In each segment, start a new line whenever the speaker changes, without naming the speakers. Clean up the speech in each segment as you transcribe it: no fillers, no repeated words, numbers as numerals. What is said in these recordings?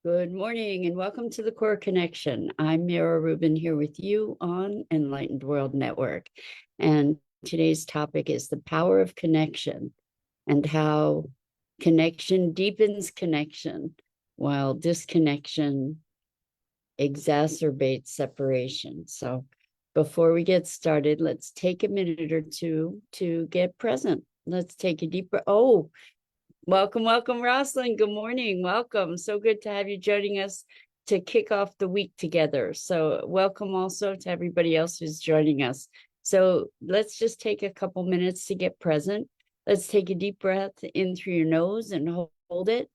Good morning and welcome to the Core Connection. I'm Mira Rubin here with you on Enlightened World Network. And today's topic is the power of connection and how connection deepens connection while disconnection exacerbates separation. So before we get started, let's take a minute or two to get present. Let's take a deep breath. Oh, welcome, Rosalind. Good morning. Welcome. So good to have you joining us to kick off the week together. So welcome also to everybody else who's joining us. So let's just take a couple minutes to get present. Let's take a deep breath in through your nose and hold it.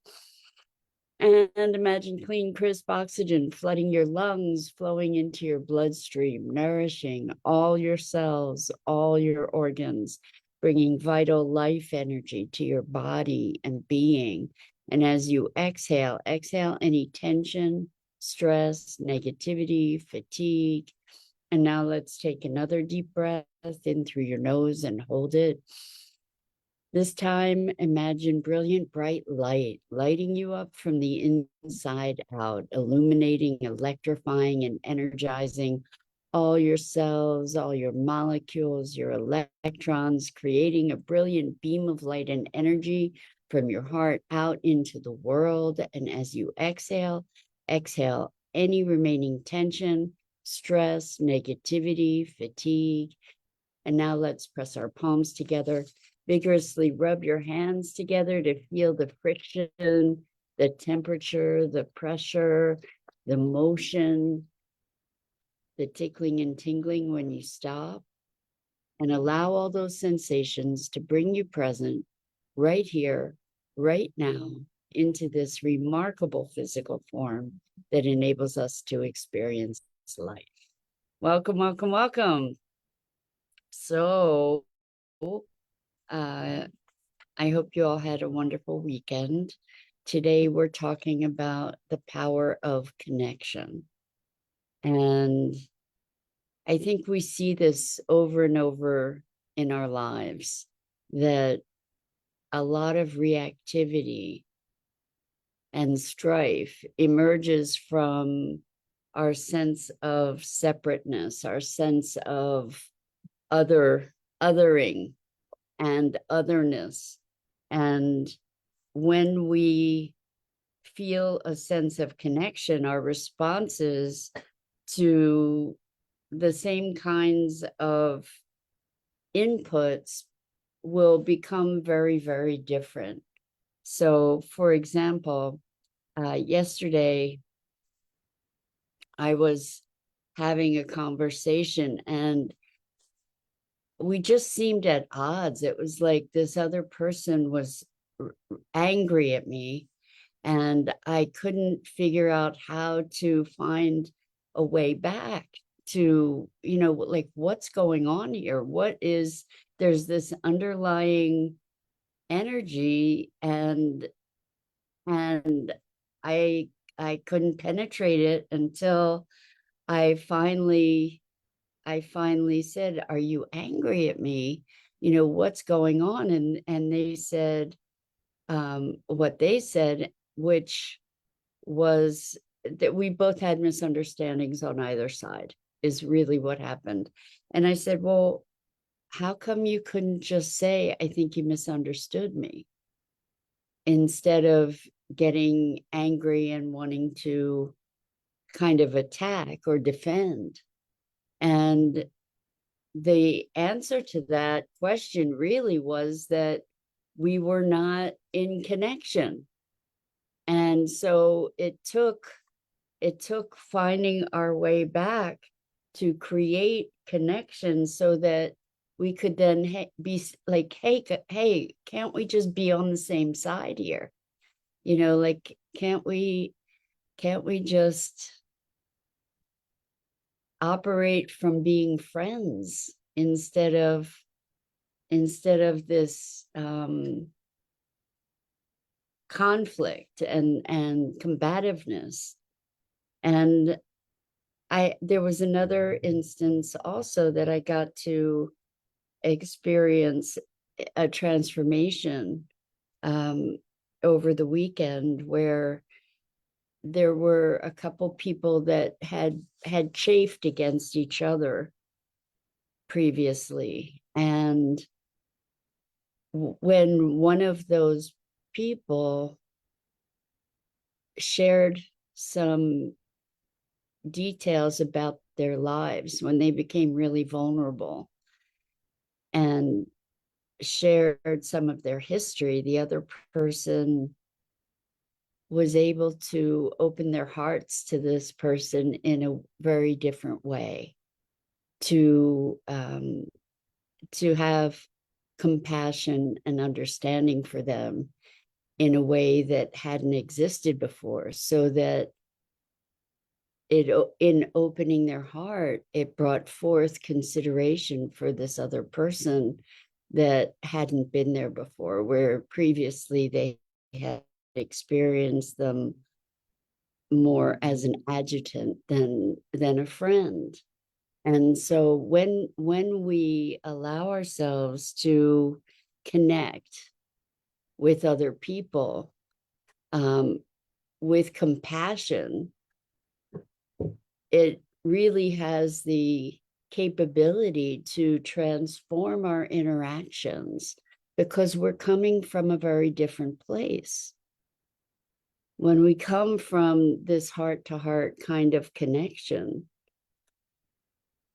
And imagine clean, crisp oxygen flooding your lungs, flowing into your bloodstream, nourishing all your cells, all your organs, bringing vital life energy to your body and being. And as you exhale any tension, stress, negativity, fatigue. And now let's take another deep breath in through your nose and hold it. This time, imagine brilliant, bright light lighting you up from the inside out, illuminating, electrifying, and energizing all your cells, all your molecules, your electrons, creating a brilliant beam of light and energy from your heart out into the world. And as you exhale any remaining tension, stress, negativity, fatigue. And now let's press our palms together. Vigorously rub your hands together to feel the friction, the temperature, the pressure, the motion, the tickling and tingling when you stop. And allow all those sensations to bring you present right here, right now, into this remarkable physical form that enables us to experience life. Welcome. So, I hope you all had a wonderful weekend. Today, we're talking about the power of connection. And I think we see this over and over in our lives, that a lot of reactivity and strife emerges from our sense of separateness, our sense of othering and otherness. And when we feel a sense of connection, our responses to the same kinds of inputs will become very, very different. So, for example, yesterday I was having a conversation and we just seemed at odds. It was like this other person was angry at me and I couldn't figure out how to find a way back to, like, what's going on here? There's this underlying energy, and I I couldn't penetrate it until I finally said, "Are you angry at me? What's going on?" And they said what they said, which was that we both had misunderstandings on either side, is really what happened. And I said, well, how come you couldn't just say, I think you misunderstood me, instead of getting angry and wanting to kind of attack or defend? And the answer to that question really was that we were not in connection. And so it took finding our way back to create connection so that we could then be like, hey, can't we just be on the same side here? Like, can't we just operate from being friends instead of this conflict and combativeness? And there was another instance also that I got to experience a transformation over the weekend, where there were a couple people that had chafed against each other previously. And when one of those people shared some details about their lives, when they became really vulnerable and shared some of their history, the other person was able to open their hearts to this person in a very different way, to have compassion and understanding for them in a way that hadn't existed before, so that in opening their heart, it brought forth consideration for this other person that hadn't been there before, where previously they had experienced them more as an adjutant than a friend. And so when we allow ourselves to connect with other people, with compassion, it really has the capability to transform our interactions, because we're coming from a very different place. When we come from this heart-to-heart kind of connection,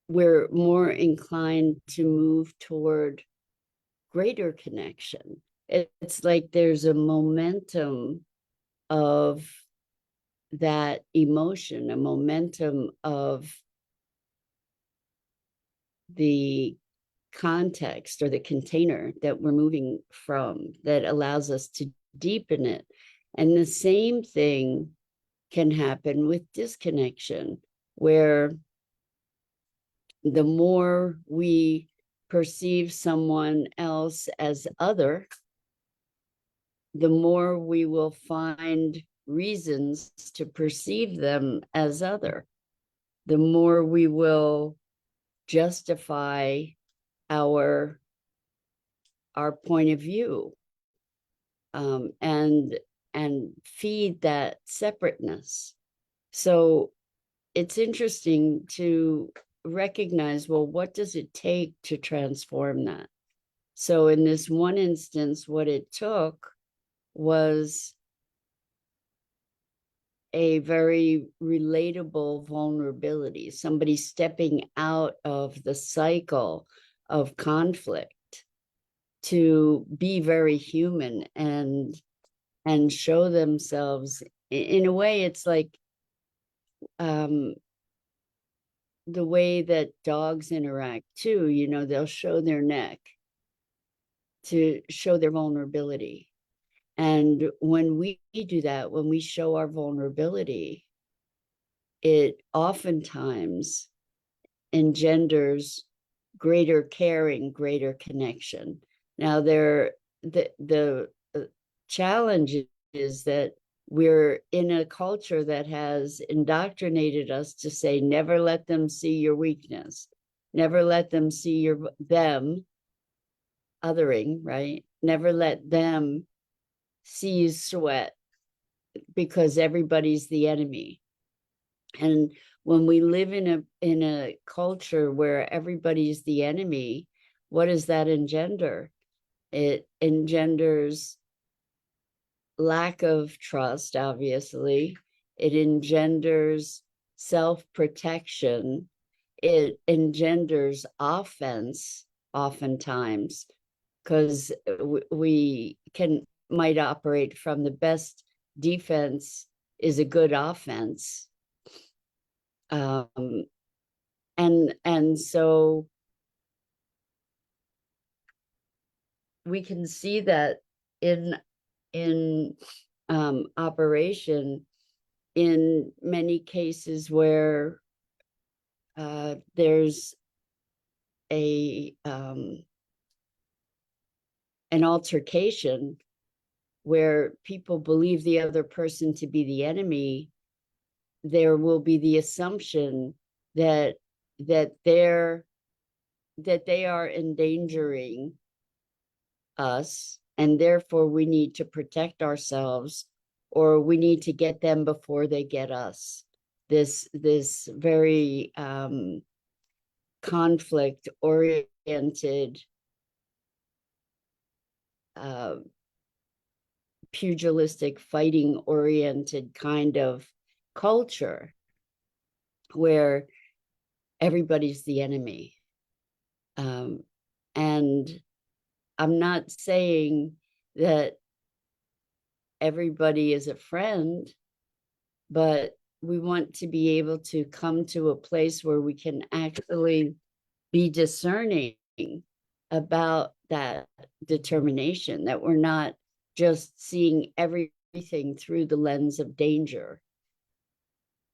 we're more inclined to move toward greater connection. It's like there's a momentum of that emotion, a momentum of the context or the container that we're moving from, that allows us to deepen it. And the same thing can happen with disconnection, where the more we perceive someone else as other, the more we will find reasons to perceive them as other, the more we will justify our point of view, and feed that separateness. So it's interesting to recognize, well, what does it take to transform that? So in this one instance, what it took was a very relatable vulnerability, somebody stepping out of the cycle of conflict to be very human and show themselves. In a way, it's like the way that dogs interact too. You know, they'll show their neck to show their vulnerability. And when we do that, when we show our vulnerability, it oftentimes engenders greater caring, greater connection. Now, the challenge is that we're in a culture that has indoctrinated us to say, never let them see your weakness, never let them see them othering, right? Never let them see you sweat, because everybody's the enemy. And when we live in a culture where everybody's the enemy, what does that engender? It engenders lack of trust, obviously. It engenders self-protection. It engenders offense, oftentimes, because we might operate from the best defense is a good offense. And so we can see that in operation in many cases where there's an altercation where people believe the other person to be the enemy. There will be the assumption that they are endangering us, and therefore we need to protect ourselves or we need to get them before they get us. This very conflict oriented, uh, pugilistic, fighting oriented kind of culture where everybody's the enemy. And I'm not saying that everybody is a friend, but we want to be able to come to a place where we can actually be discerning about that determination, that we're not just seeing everything through the lens of danger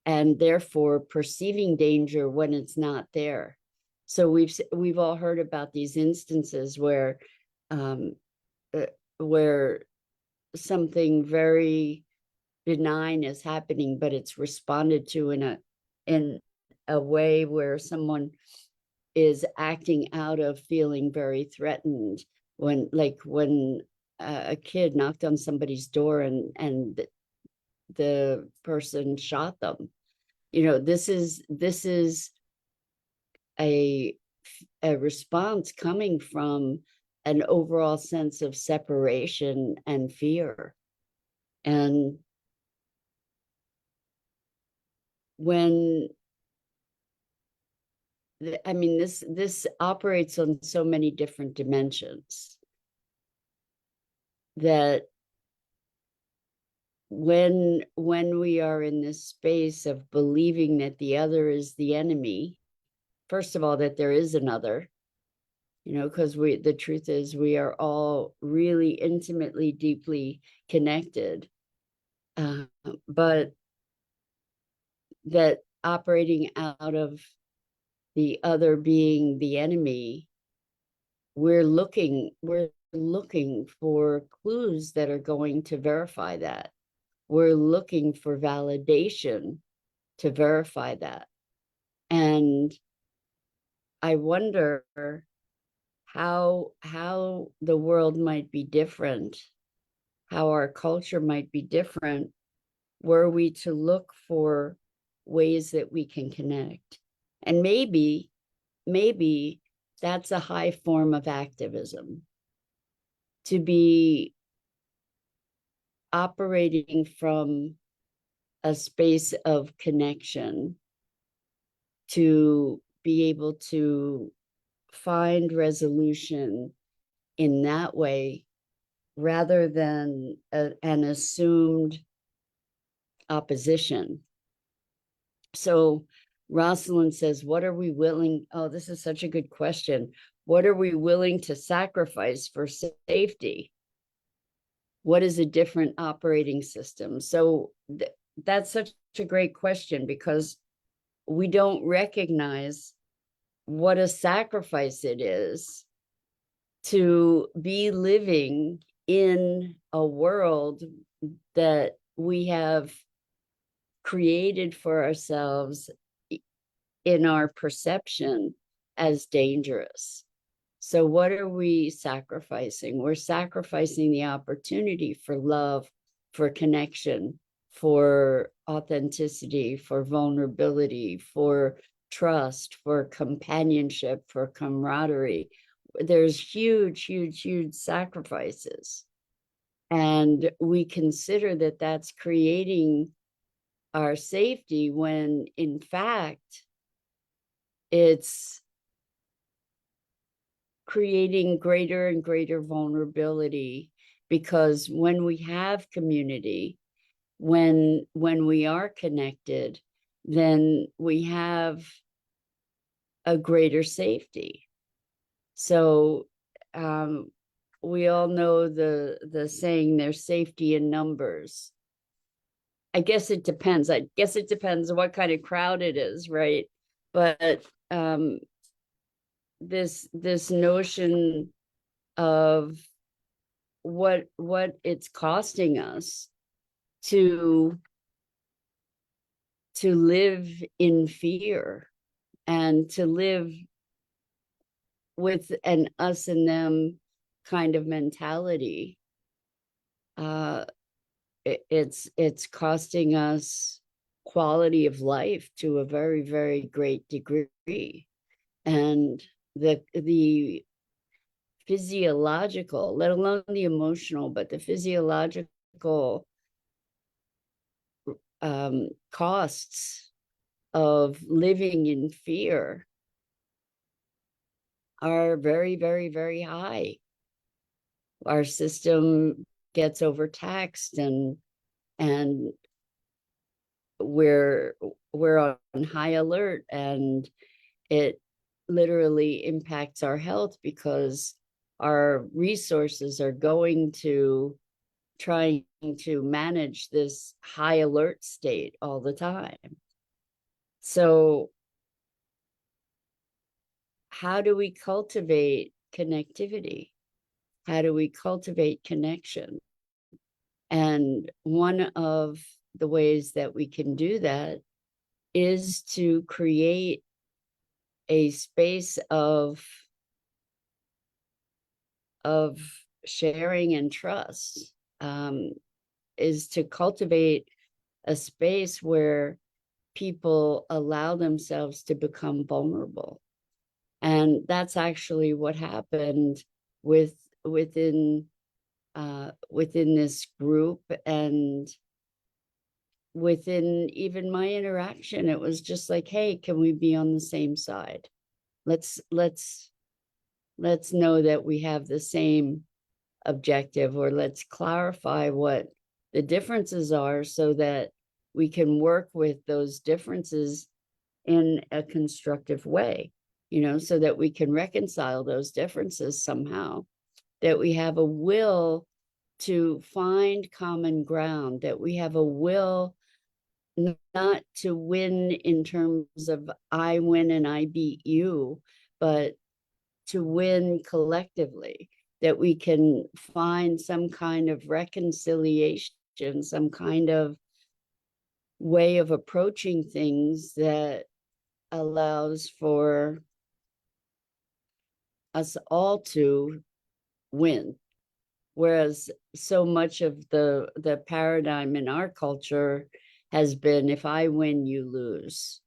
and therefore perceiving danger when it's not there. So we've all heard about these instances um, where something very benign is happening, but it's responded to in a way where someone is acting out of feeling very threatened. When a kid knocked on somebody's door and the person shot them. This is a response coming from an overall sense of separation and fear. And when I mean, this operates on so many different dimensions that when we are in this space of believing that the other is the enemy, first of all, that there is another, because the truth is we are all really intimately, deeply connected, but that operating out of the other being the enemy, we're looking for clues that are going to verify that. We're looking for validation to verify that. And I wonder how the world might be different, how our culture might be different, were we to look for ways that we can connect. And maybe that's a high form of activism, to be operating from a space of connection, to be able to find resolution in that way rather than an assumed opposition. So Rosalind says, what are we willing? Oh, this is such a good question. What are we willing to sacrifice for safety? What is a different operating system? So that's such a great question, because we don't recognize what a sacrifice it is to be living in a world that we have created for ourselves in our perception as dangerous. So what are we sacrificing? We're sacrificing the opportunity for love, for connection, for authenticity, for vulnerability, for trust, for companionship, for camaraderie. There's huge, huge, huge sacrifices. And we consider that that's creating our safety, when in fact it's creating greater and greater vulnerability. Because when we have community, when we are connected, then we have a greater safety. So we all know the saying, there's safety in numbers. I guess it depends. I guess it depends what kind of crowd it is, right? But this notion of what it's costing us to live in fear, and to live with an us and them kind of mentality, it's costing us quality of life to a very, very great degree. And the physiological, let alone the emotional, but the physiological costs of living in fear are very, very, very high. Our system gets overtaxed, and we're on high alert, and it literally impacts our health because our resources are going to trying to manage this high alert state all the time. So how do we cultivate connectivity? How do we cultivate connection? And one of the ways that we can do that is to create a space of sharing and trust, is to cultivate a space where people allow themselves to become vulnerable. And that's actually what happened within this group, and within even my interaction. It was just like, hey, can we be on the same side? Let's know that we have the same objective, or let's clarify what the differences are so that we can work with those differences in a constructive way, so that we can reconcile those differences somehow, that we have a will to find common ground, that we have a will not to win in terms of I win and I beat you, but to win collectively, that we can find some kind of reconciliation, some kind of way of approaching things that allows for us all to win. Whereas so much of the paradigm in our culture has been, if I win, you lose,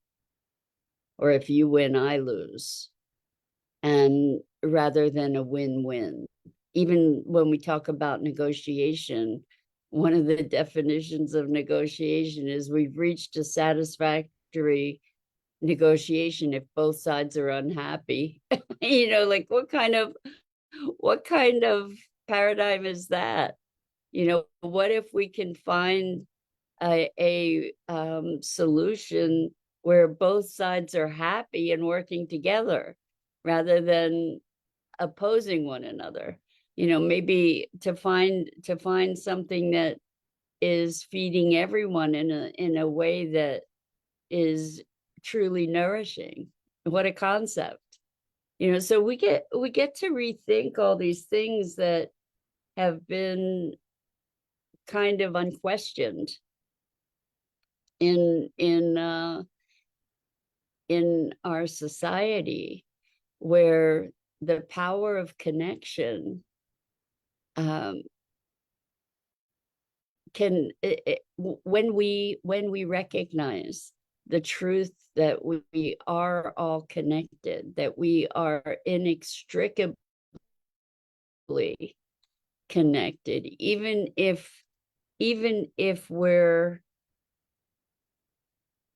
or if you win, I lose, and rather than a win-win. Even when we talk about negotiation, one of the definitions of negotiation is we've reached a satisfactory negotiation if both sides are unhappy. Like what kind of paradigm is that? What if we can find a solution where both sides are happy and working together rather than opposing one another? Maybe to find something that is feeding everyone in a way that is truly nourishing. What a concept. So we get to rethink all these things that have been kind of unquestioned in our society, where the power of connection can, when we recognize the truth that we are all connected, that we are inextricably connected, even if we're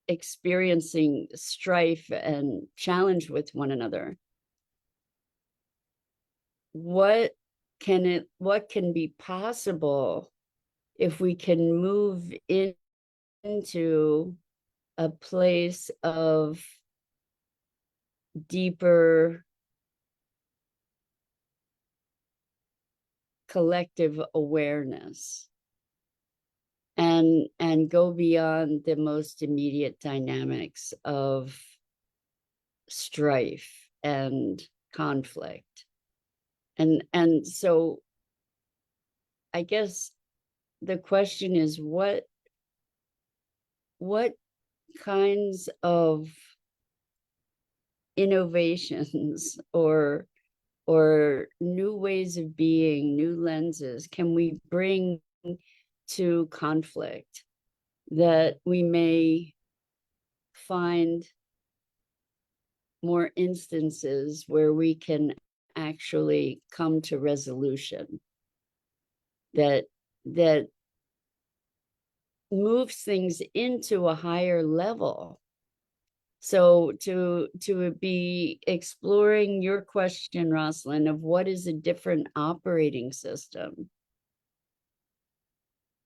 experiencing strife and challenge with one another, what can be possible if we can move into a place of deeper collective awareness, and go beyond the most immediate dynamics of strife and conflict. And so I guess the question is, what kinds of innovations or new ways of being, new lenses can we bring to conflict, that we may find more instances where we can actually come to resolution that moves things into a higher level. So to be exploring your question, Rosalind, of what is a different operating system,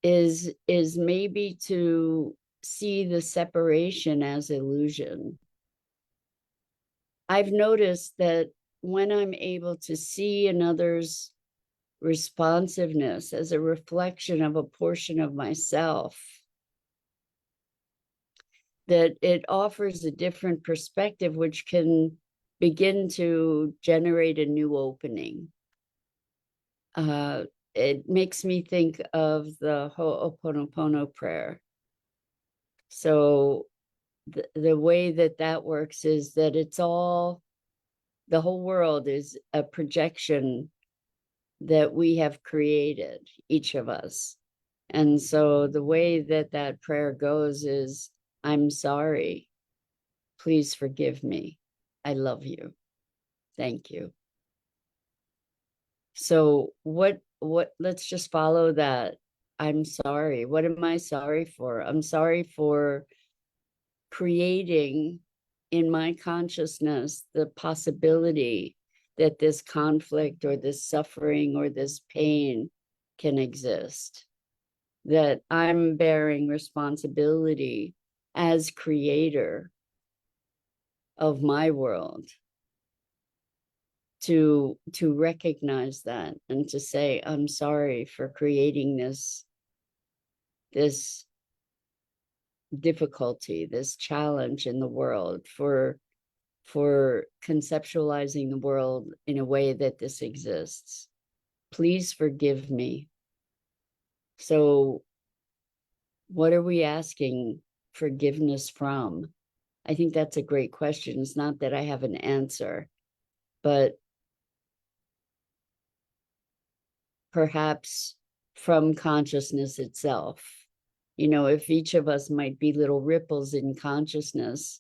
is maybe to see the separation as illusion. I've noticed that when I'm able to see another's responsiveness as a reflection of a portion of myself, that it offers a different perspective, which can begin to generate a new opening. It makes me think of the Ho'oponopono prayer. So the way that works is that it's all, the whole world is a projection that we have created, each of us. And so the way that prayer goes is, I'm sorry, please forgive me, I love you, thank you. So what let's just follow that. I'm sorry. What am I sorry for? I'm sorry for creating in my consciousness the possibility that this conflict or this suffering or this pain can exist, that I'm bearing responsibility as creator of my world to recognize that and to say, I'm sorry for creating this difficulty, this challenge in the world, for conceptualizing the world in a way that this exists. Please forgive me. So what are we asking forgiveness from? I think that's a great question. It's not that I have an answer, but perhaps from consciousness itself. You know, if each of us might be little ripples in consciousness,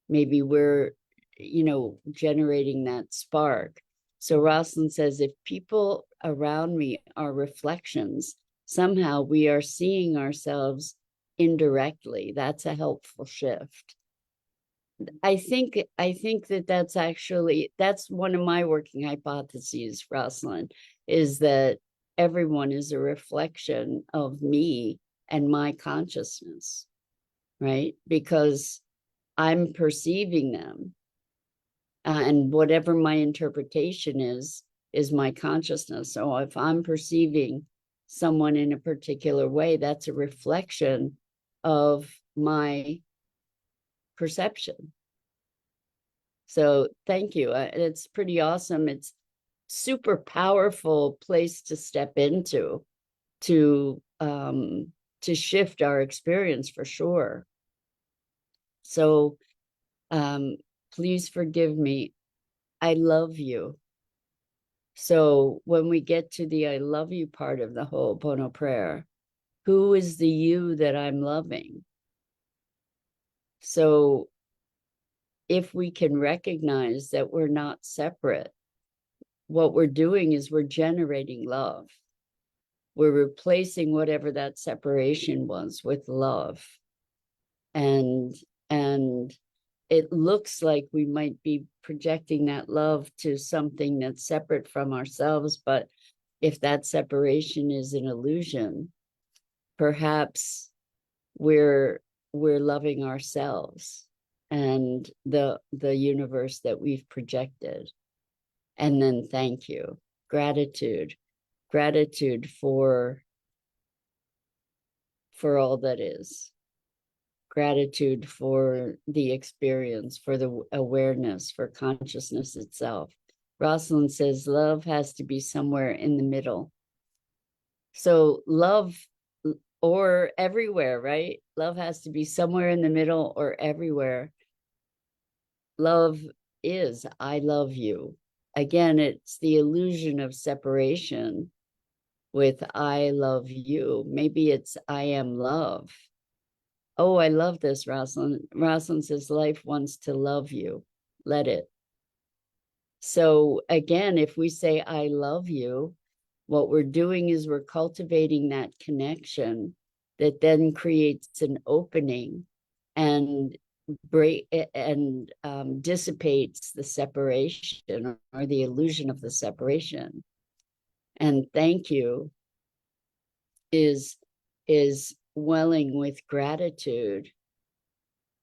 maybe we're, you know, generating that spark. So Rosalind says, if people around me are reflections, somehow we are seeing ourselves indirectly. That's a helpful shift. I think that's actually, that's one of my working hypotheses, Rosalind, is that everyone is a reflection of me and my consciousness, right? Because I'm perceiving them, and whatever my interpretation is my consciousness. So if I'm perceiving someone in a particular way, that's a reflection of my perception. So thank you. It's pretty awesome. It's super powerful place to step into to shift our experience, for sure. So please forgive me. I love you. So when we get to the I love you part of the Ho'oponopono prayer, who is the you that I'm loving? So if we can recognize that we're not separate, what we're doing is we're generating love. We're replacing whatever that separation was with love. And it looks like we might be projecting that love to something that's separate from ourselves, but if that separation is an illusion, perhaps we're loving ourselves and the universe that we've projected. And then thank you, gratitude for all that is, gratitude for the experience, for the awareness, for consciousness itself. Rosalind says love has to be somewhere in the middle. So love, or everywhere, right? Love has to be somewhere in the middle or everywhere. Love is, I love you. Again, it's the illusion of separation with I love you. Maybe it's I am love. Oh, I love this, Rosalind. Rosalind says life wants to love you. Let it. So again, if we say I love you, what we're doing is we're cultivating that connection that then creates an opening and dissipates the separation or the illusion of the separation. And thank you is welling with gratitude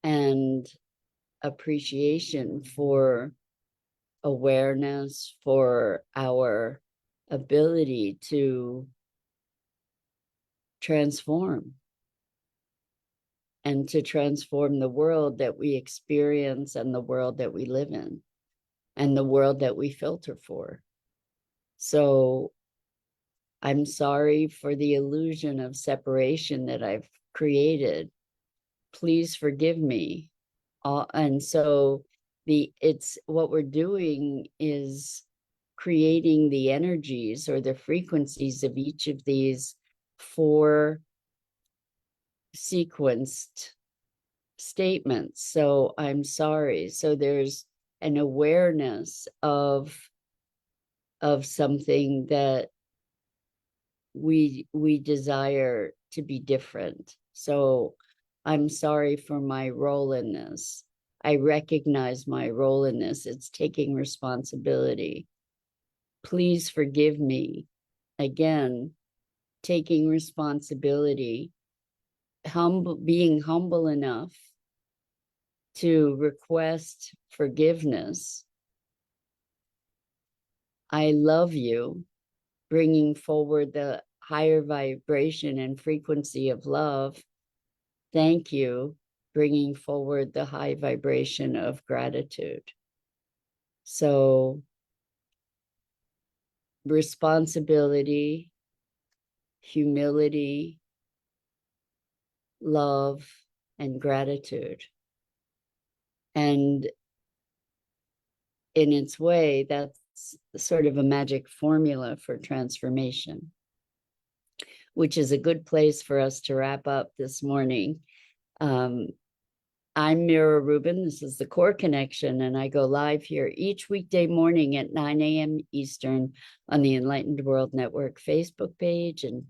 and appreciation for awareness, for our ability to transform and to transform the world that we experience and the world that we live in and the world that we filter for. So I'm sorry for the illusion of separation that I've created. Please forgive me. And so it's what we're doing is creating the energies or the frequencies of each of these four sequenced statements. So I'm sorry. So there's an awareness of something that we desire to be different. So I'm sorry for my role in this. I recognize my role in this. It's taking responsibility. Please forgive me. Again, taking responsibility, being humble enough to request forgiveness. I love you, bringing forward the higher vibration and frequency of love. Thank you, bringing forward the high vibration of gratitude. So, responsibility, humility, love, and gratitude. And in its way, that's sort of a magic formula for transformation, which is a good place for us to wrap up this morning. I'm Mira Rubin. This is the Core Connection, and I go live here each weekday morning at 9 a.m. Eastern on the Enlightened World Network Facebook page and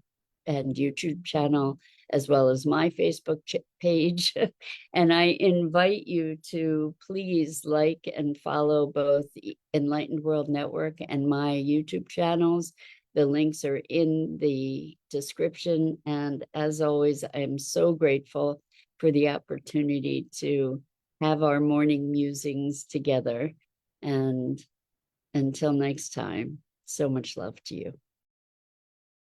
YouTube channel, as well as my Facebook page. And I invite you to please like and follow both the Enlightened World Network and my YouTube channels. The links are in the description. And as always, I am so grateful for the opportunity to have our morning musings together. And until next time, so much love to you.